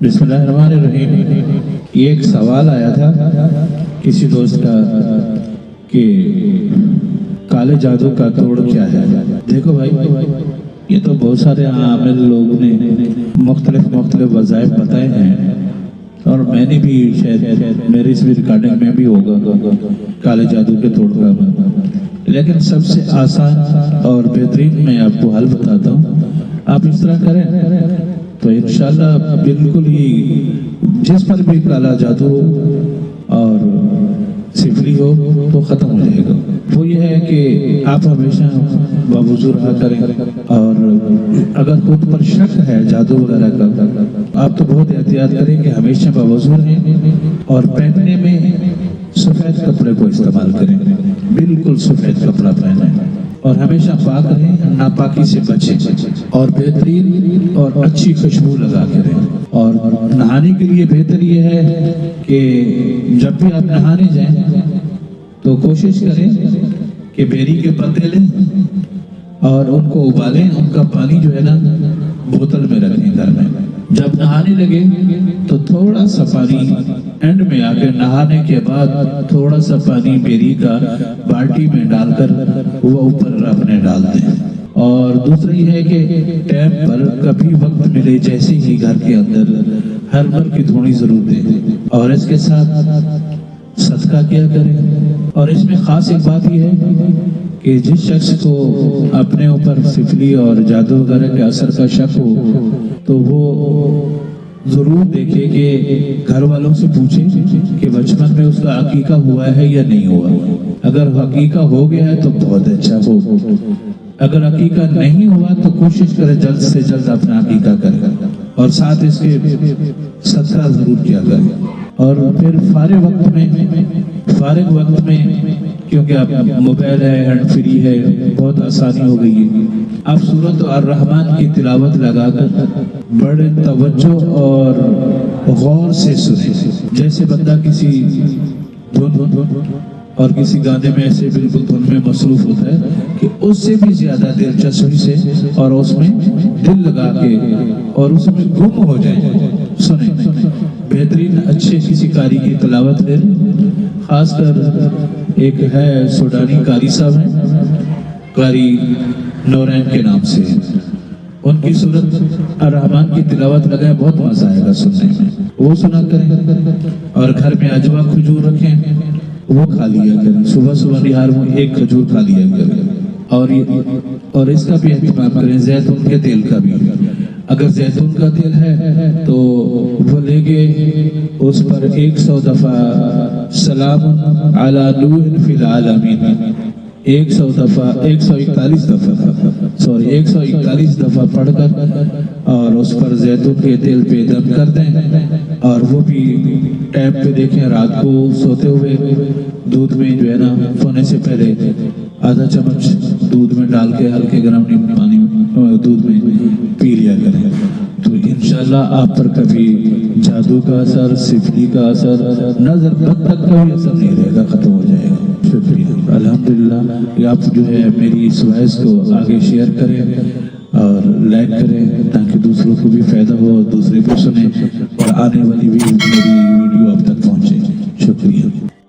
بسم اللہ الرحمن الرحیم۔ یہ ایک سوال آیا تھا کسی دوست کا کہ کالے جادو کا توڑ کیا ہے۔ دیکھو بھائی، یہ تو بہت سارے عامل لوگ نے مختلف وظائف بتائے ہیں، اور میں نے بھی شاید میری اس ریکارڈنگ میں بھی ہوگا کالے جادو کے توڑ کا، لیکن سب سے آسان اور بہترین میں آپ کو حل بتاتا ہوں۔ آپ اس طرح کریں تو انشاءاللہ بالکل ہی جس پر بھی کالا جادو اور سفلی ہو تو ختم ہو جائے گا۔ وہ یہ ہے کہ آپ ہمیشہ باوضو رہا کریں، اور اگر خود پر شک ہے جادو وغیرہ کا، آپ تو بہت احتیاط کریں کہ ہمیشہ باوضو رہیں، اور پہننے میں سفید کپڑے کو استعمال کریں، بالکل سفید کپڑا پہنیں، اور ہمیشہ پاک رہیں، ناپاکی سے بچیں، اور بہترین اور اچھی خوشبو لگا کے رہیں۔ اور نہانے کے لیے بہتر یہ ہے کہ جب بھی آپ نہانے جائیں تو کوشش کریں کہ بیری کے پتے لیں اور ان کو ابالیں، ان کا پانی جو ہے نا بوتل میں رکھیں گھر میں۔ جب نہانے لگے تو تھوڑا سا پانی اینڈ میں آ کے نہانے کے بعد تھوڑا سا پانی بیری کا بالٹی میں ڈال کر وہ اوپر اپنے ڈال دیں۔ اور دوسرا یہ ہے کہ ٹائم پر کبھی وقت ملے جیسے ہی گھر کے اندر ہربل کی تھوڑی ضرور دیں، اور اس کے ساتھ صدقہ کیا کریں۔ اور اس میں خاص ایک بات یہ ہے کہ جس شخص کو اپنے اوپر سفلی اور جادو وغیرہ کے اثر کا شک ہو تو وہ ضرور دیکھے کہ گھر والوں سے پوچھے کہ بچپن میں اس کا عقیقہ ہوا ہے یا نہیں ہوا۔ اگر عقیقہ ہو گیا ہے تو بہت اچھا ہو، اگر عقیقہ نہیں ہوا تو کوشش کرے جلد سے جلد اپنا عقیقہ کرے، اور ساتھ اس کے صدقہ ضرور کیا کرے۔ اور پھر فارغ وقت میں کیونکہ اب موبائل ہے، ہینڈ فری ہے، بہت آسانی ہو گئی ہے، آپ سورۃ الرحمن کی تلاوت لگا کر بڑے توجہ اور غور سے سنیں، جیسے بندہ کسی دھن اور کسی گانے میں ایسے بالکل دھن میں مصروف ہوتا ہے کہ اس سے بھی زیادہ دلچسپی سے اور اس میں دل لگا کے اور اس میں گم ہو جائے، سنیں۔ بہترین اچھے کسی قاری کی تلاوت ہے، خاص کر ایک ہے سوڈانی قاری صاحب ہیں، قاری نورین کے نام سے، ان کی سورۃ الرحمن کی تلاوت لگائے، بہت مزہ آئے گا سننے میں، وہ سنا کریں۔ اور گھر میں عجوا کھجور رکھیں، وہ کھا لیا کریں، صبح نہار میں ایک کھجور کھا لیا کریں، اور اس کا بھی اہتمام کریں، زیتون کے تیل کا بھی۔ اگر زیتون کا تیل ہے تو وہ لے کے اس پر 100 دفعہ سلام علی نوح فی العالمین، 141 دفعہ پڑھ کر اور اس پر زیتون کے تیل پہ دم کر دیں، اور وہ بھی ٹائم پہ دیکھیں، رات کو سوتے ہوئے دودھ میں جو ہے نا سونے سے پہلے آدھا چمچ دودھ میں ڈال کے ہلکے گرم پانی دودھ میں پی لیا کریں، تو انشاءاللہ آپ پر کبھی جادو کا اثر، سفلی کا اثر، نظر بد تک کا بھی اثر نہیں رہے گا، ختم ہو جائے گا۔ شکریہ، الحمدللہ۔ آپ جو ہے میری اس وائس کو آگے شیئر کریں اور لائک کریں تاکہ دوسروں کو بھی فائدہ ہو اور دوسرے کو سنیں، اور آنے والی بھی میری ویڈیو آپ تک پہنچے۔ شکریہ۔